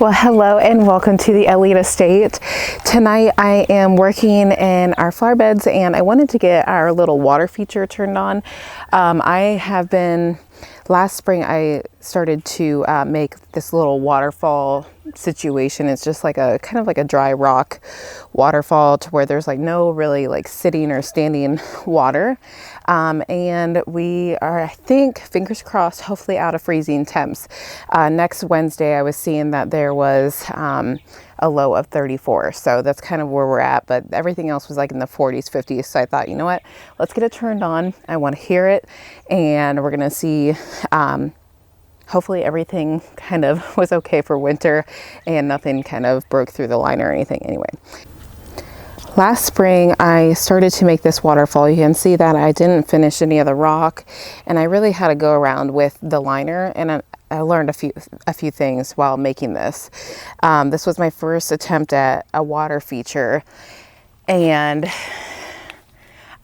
Well, hello and welcome to the Eliot estate. Tonight I am working in our flower beds and I wanted to get our little water feature turned on. Last spring I started to make this little waterfall situation. It's just like a kind of like a dry rock waterfall to where there's like no really like sitting or standing water. And we are, I think, fingers crossed, hopefully out of freezing temps. Next Wednesday I was seeing that there was a low of 34. So that's kind of where we're at, but everything else was like in the 40s, 50s. So I thought, you know what, let's get it turned on. I want to hear it and we're going to see, hopefully everything kind of was okay for winter and nothing kind of broke through the liner or anything. Anyway, last spring I started to make this waterfall. You can see that I didn't finish any of the rock and I really had to go around with the liner, and I learned a few things while making this. This was my first attempt at a water feature and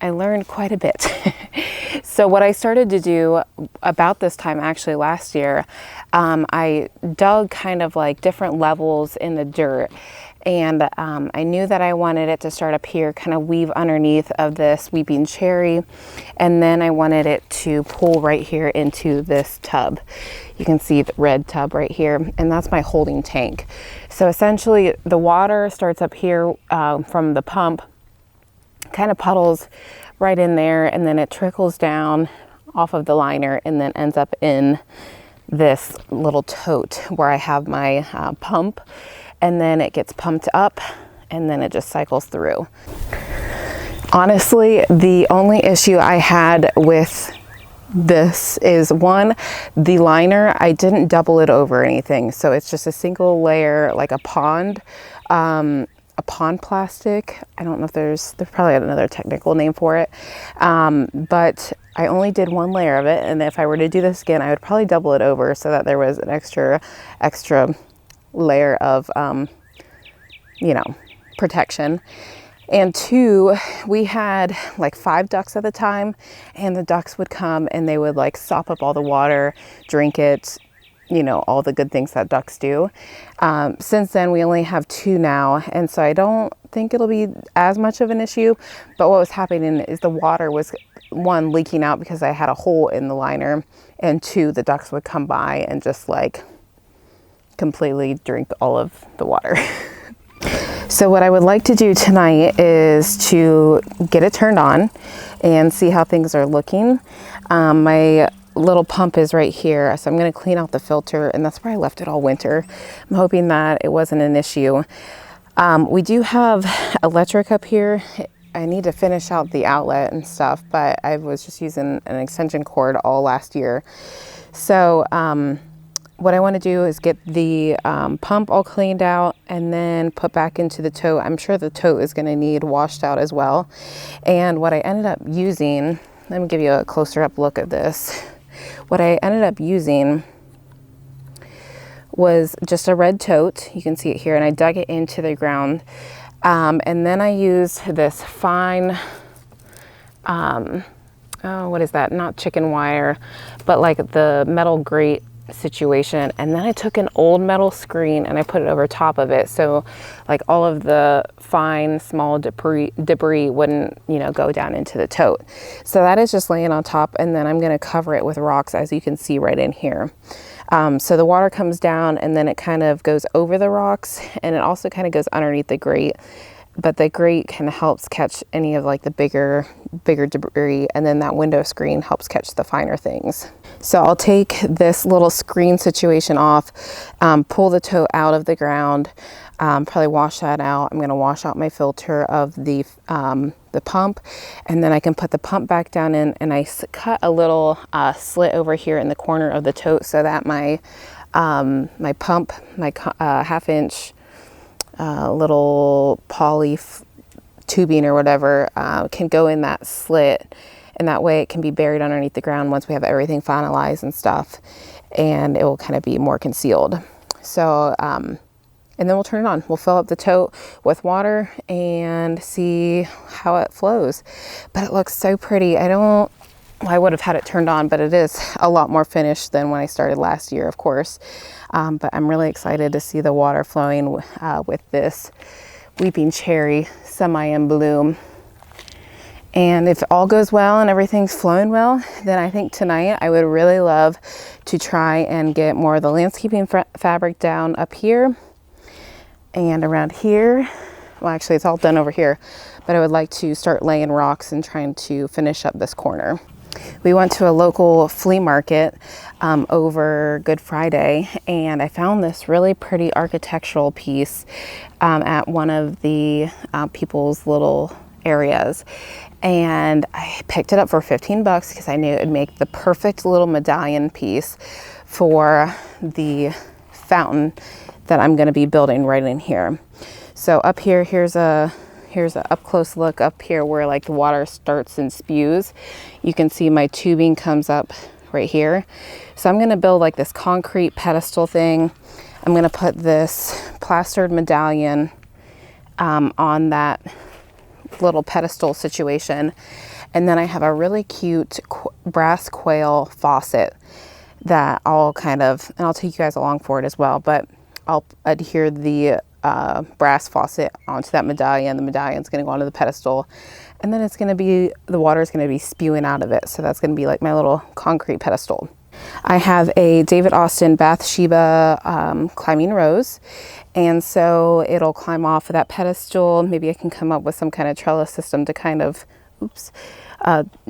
I learned quite a bit. So what I started to do about this time, actually last year, I dug kind of like different levels in the dirt, and I knew that I wanted it to start up here, kind of weave underneath of this weeping cherry, and then I wanted it to pull right here into this tub. You can see the red tub right here, and that's my holding tank. So essentially the water starts up here from the pump, kind of puddles right in there, and then it trickles down off of the liner and then ends up in this little tote where I have my pump, and then it gets pumped up and then it just cycles through. Honestly, the only issue I had with this is, one, the liner, I didn't double it over anything, so it's just a single layer, like a pond plastic. I don't know if there's probably another technical name for it, but I only did one layer of it, and if I were to do this again I would probably double it over so that there was an extra layer of you know, protection. And two, we had like 5 ducks at the time, and the ducks would come and they would like sop up all the water, drink it, you know, all the good things that ducks do. Since then we only have 2 now, and so I don't think it'll be as much of an issue. But what was happening is the water was, 1, leaking out because I had a hole in the liner, and 2, the ducks would come by and just like completely drink all of the water. So what I would like to do tonight is to get it turned on and see how things are looking. My little pump is right here, so I'm going to clean out the filter, and that's where I left it all winter. I'm hoping that it wasn't an issue. We do have electric up here. I need to finish out the outlet and stuff, but I was just using an extension cord all last year. So what I want to do is get the pump all cleaned out and then put back into the tote. I'm sure the tote is going to need washed out as well. And what I ended up using, let me give you a closer up look at this. What I ended up using was just a red tote. You can see it here, and I dug it into the ground. And then I used this fine, what is that? Not chicken wire, but like the metal grate situation. And then I took an old metal screen and I put it over top of it, so like all of the fine small debris wouldn't, you know, go down into the tote. So that is just laying on top, and then I'm going to cover it with rocks, as you can see right in here. So the water comes down and then it kind of goes over the rocks, and it also kind of goes underneath the grate, but the grate kind of helps catch any of like the bigger debris, and then that window screen helps catch the finer things. So I'll take this little screen situation off, pull the tote out of the ground, probably wash that out. I'm going to wash out my filter of the pump, and then I can put the pump back down in, and I cut a little slit over here in the corner of the tote so that my my pump, my 1/2 inch little poly tubing or whatever can go in that slit, and that way it can be buried underneath the ground once we have everything finalized and stuff, and it will kind of be more concealed. So and then we'll turn it on. We'll fill up the tote with water and see how it flows. But it looks so pretty. I don't well, I would have had it turned on, but it is a lot more finished than when I started last year, of course. But I'm really excited to see the water flowing with this weeping cherry semi in bloom. And if all goes well and everything's flowing well, then I think tonight I would really love to try and get more of the landscaping fabric down up here and around here. Well, actually it's all done over here, but I would like to start laying rocks and trying to finish up this corner. We went to a local flea market over Good Friday, and I found this really pretty architectural piece at one of the people's little areas. And I picked it up for 15 bucks because I knew it would make the perfect little medallion piece for the fountain that I'm going to be building right in here. So up here, here's a up close look up here where like the water starts and spews. You can see my tubing comes up right here. So I'm going to build like this concrete pedestal thing. I'm going to put this plastered medallion on that little pedestal situation. And then I have a really cute brass quail faucet that I'll kind of, and I'll take you guys along for it as well, but I'll adhere the brass faucet onto that medallion. The medallion's going to go onto the pedestal, and then it's going to be, the water is going to be spewing out of it. So that's going to be like my little concrete pedestal. I have a David Austin Bathsheba climbing rose, and so it'll climb off of that pedestal. Maybe I can come up with some kind of trellis system to kind of,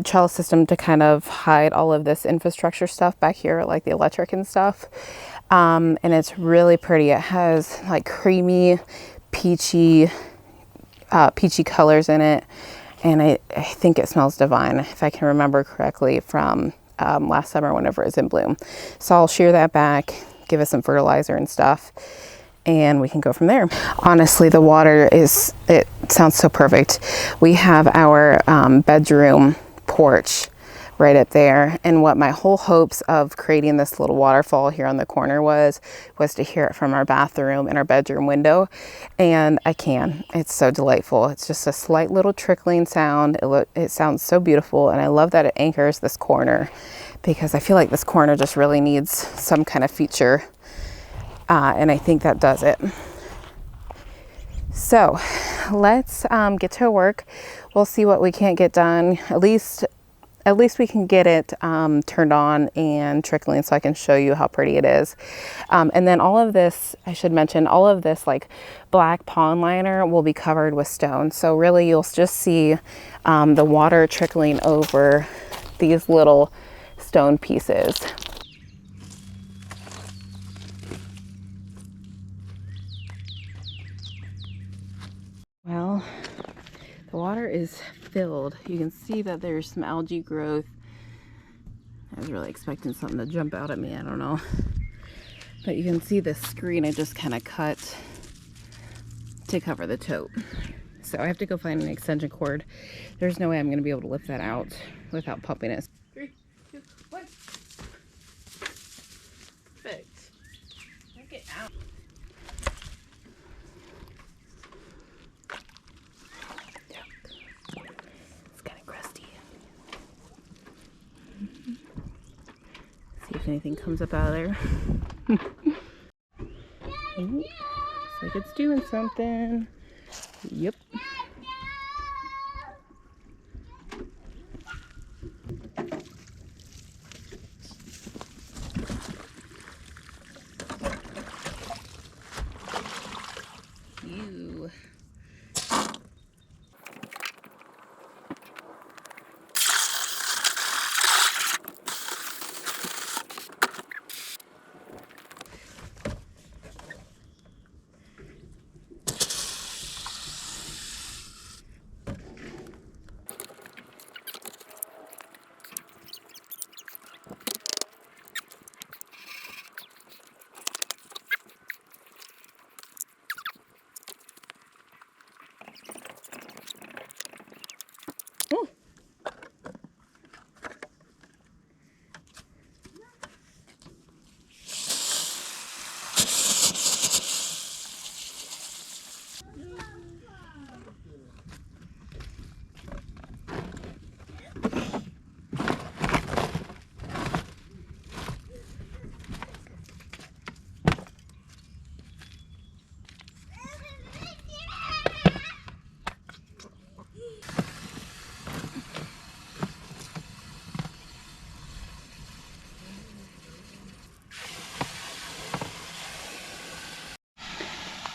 trellis system to kind of hide all of this infrastructure stuff back here, like the electric and stuff. And it's really pretty. It has like creamy, peachy colors in it, and I think it smells divine, if I can remember correctly from last summer whenever it was in bloom. So I'll shear that back, give it some fertilizer and stuff, and we can go from there. Honestly, the water is, it sounds so perfect. We have our bedroom porch right up there, and what my whole hopes of creating this little waterfall here on the corner was to hear it from our bathroom and our bedroom window, and I can. It's so delightful. It's just a slight little trickling sound. It sounds so beautiful, and I love that it anchors this corner, because I feel like this corner just really needs some kind of feature, and I think that does it. So let's get to work. We'll see what we can't get done. At least we can get it turned on and trickling, so I can show you how pretty it is. And then all of this, I should mention, all of this like black pond liner will be covered with stone. So really you'll just see the water trickling over these little stone pieces. Well, the water is filled. You can see that there's some algae growth. I was really expecting something to jump out at me, I don't know. But you can see the screen I just kind of cut to cover the tote. So I have to go find an extension cord. There's no way I'm going to be able to lift that out without pumping it. 3, 2, 1. Perfect. Get out. See if anything comes up out of there. Ooh, looks like it's doing something. Yep. Ew.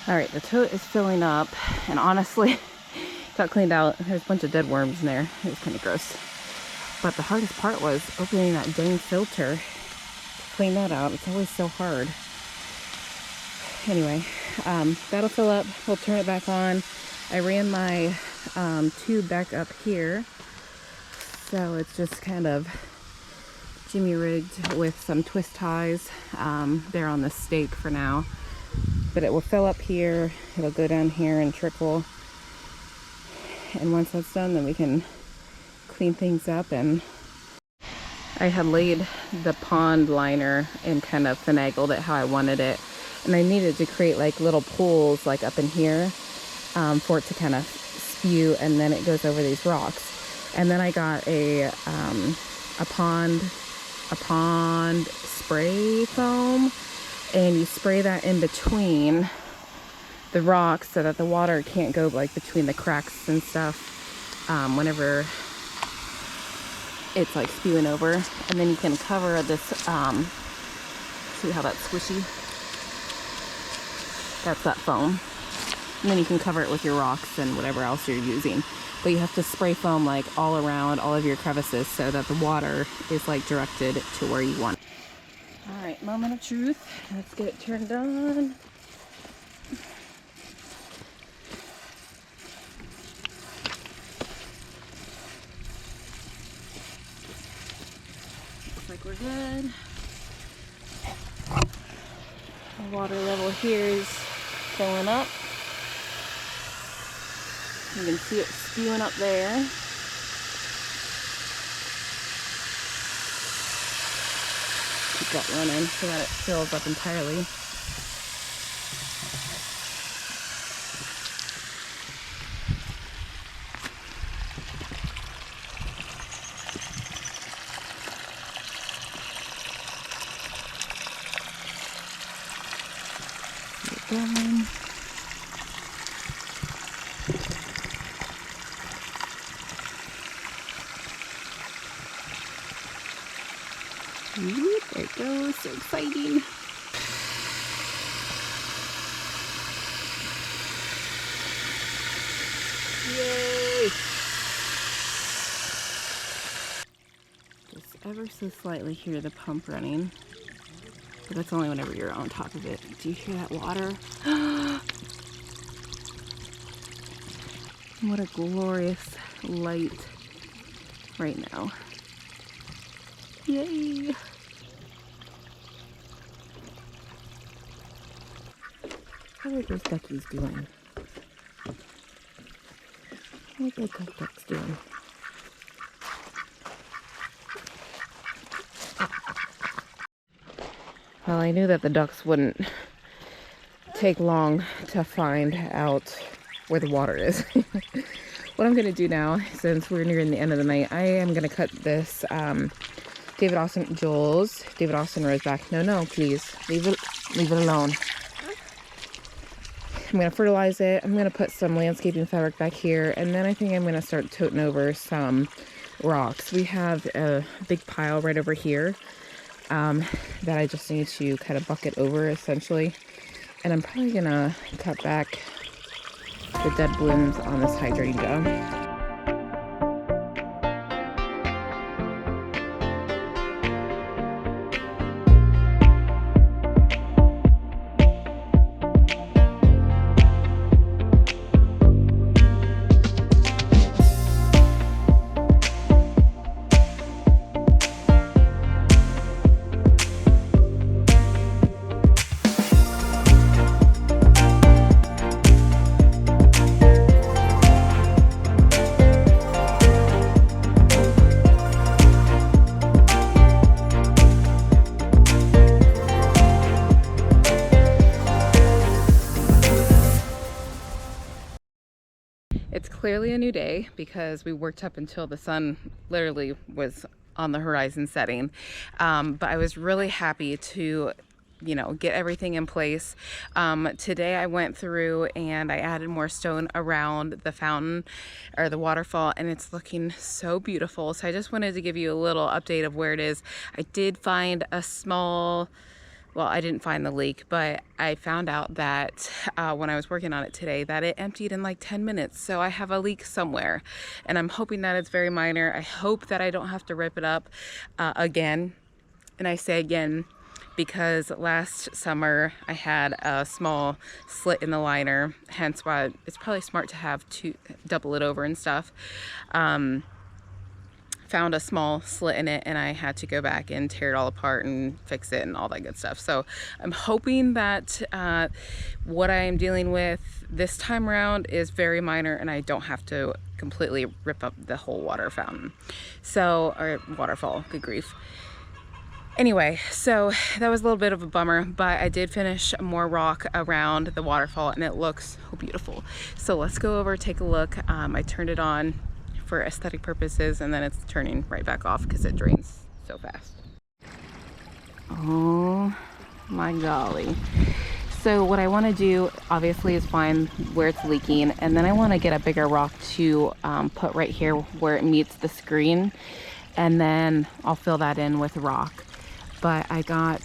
All right, the tote is filling up, and honestly, got cleaned out. There's a bunch of dead worms in there. It was kind of gross. But the hardest part was opening that dang filter to clean that out. It's always so hard. Anyway, that'll fill up. We'll turn it back on. I ran my tube back up here, so it's just kind of jimmy rigged with some twist ties. They're on the stake for now, but it will fill up here. It'll go down here and trickle, and once that's done, then we can clean things up. And I had laid the pond liner and kind of finagled it how I wanted it, and I needed to create like little pools like up in here for it to kind of spew, and then it goes over these rocks. And then I got a pond spray foam, and you spray that in between the rocks so that the water can't go like between the cracks and stuff whenever it's like spewing over. And then you can cover this, see how that's squishy? That's that foam. And then you can cover it with your rocks and whatever else you're using. But you have to spray foam like all around all of your crevices so that the water is like directed to where you want. All right, moment of truth. Let's get it turned on. Looks like we're good. The water level here is filling up. You can see it spewing up there. Keep that running so that it fills up entirely. Keep it going. There it goes, so exciting. Yay! Just ever so slightly hear the pump running, but that's only whenever you're on top of it. Do you hear that water? What a glorious light right now. Yay! How are those duckies doing? What are those ducks doing? Well, I knew that the ducks wouldn't take long to find out where the water is. What I'm going to do now, since we're nearing the end of the night, I am going to cut this David Austin Rose back. No, please. Leave it alone. I'm going to fertilize it. I'm going to put some landscaping fabric back here. And then I think I'm going to start toting over some rocks. We have a big pile right over here that I just need to kind of bucket over, essentially. And I'm probably going to cut back the dead blooms on this hydrangea. It's clearly a new day because we worked up until the sun literally was on the horizon setting. But I was really happy to, get everything in place. Today I went through and I added more stone around the fountain or the waterfall, and it's looking so beautiful. So I just wanted to give you a little update of where it is. I did find a small well, I didn't find the leak, but I found out that when I was working on it today that it emptied in like 10 minutes. So I have a leak somewhere, and I'm hoping that it's very minor. I hope that I don't have to rip it up again. And I say again because last summer I had a small slit in the liner, hence why it's probably smart to have to double it over and stuff. Found a small slit in it, and I had to go back and tear it all apart and fix it and all that good stuff. So I'm hoping that what I am dealing with this time around is very minor and I don't have to completely rip up the whole water fountain. So, or waterfall, good grief. Anyway, so that was a little bit of a bummer, but I did finish more rock around the waterfall and it looks so beautiful. So let's go over, take a look. I turned it on for aesthetic purposes, and then it's turning right back off because it drains so fast. Oh my golly. So what I want to do obviously is find where it's leaking, and then I want to get a bigger rock to put right here where it meets the screen, and then I'll fill that in with rock. But I got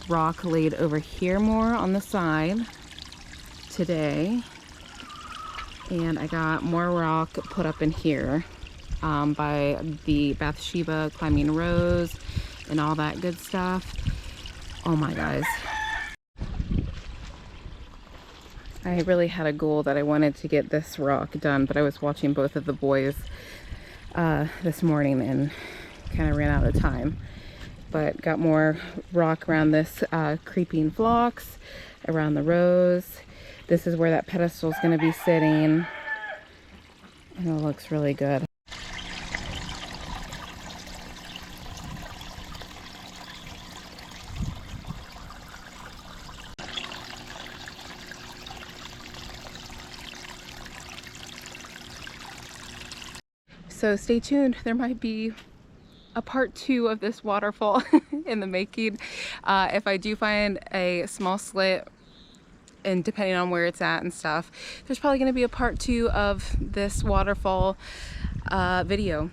rock laid over here more on the side today, and I got more rock put up in here by the Bathsheba climbing rose and all that good stuff. Oh my guys, I really had a goal that I wanted to get this rock done, but I was watching both of the boys this morning and kind of ran out of time. But got more rock around this creeping phlox, around the rose. This is where that pedestal is going to be sitting, and it looks really good. So stay tuned, there might be a part 2 of this waterfall in the making. If I do find a small slit, and depending on where it's at and stuff, there's probably going to be a part 2 of this waterfall video.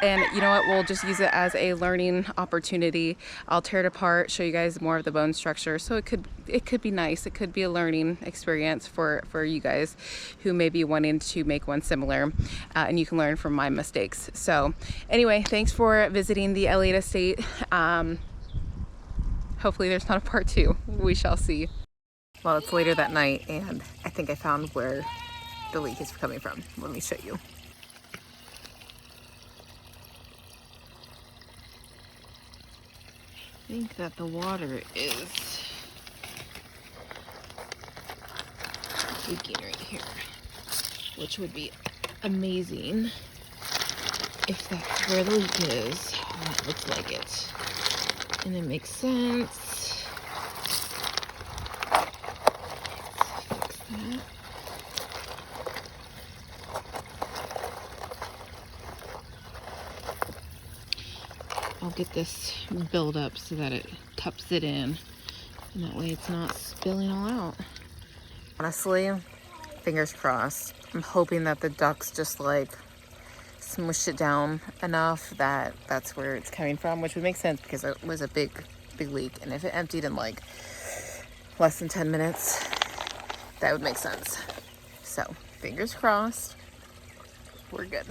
And you know what, we'll just use it as a learning opportunity. I'll tear it apart, show you guys more of the bone structure. So it could be nice. It could be a learning experience for you guys who may be wanting to make one similar, and you can learn from my mistakes. So anyway, thanks for visiting the Eliot estate. Hopefully there's not a part 2. We shall see. Well, it's later that night, and I think I found where the leak is coming from. Let me show you. I think that the water is leaking right here, which would be amazing if that's where the leak is. That looks like it, and it makes sense. Let's fix that. I'll get this build up so that it cups it in, and that way it's not spilling all out. Honestly, fingers crossed. I'm hoping that the ducks just like smushed it down enough that that's where it's coming from, which would make sense because it was a big leak, and if it emptied in like less than 10 minutes, that would make sense. So fingers crossed, we're good.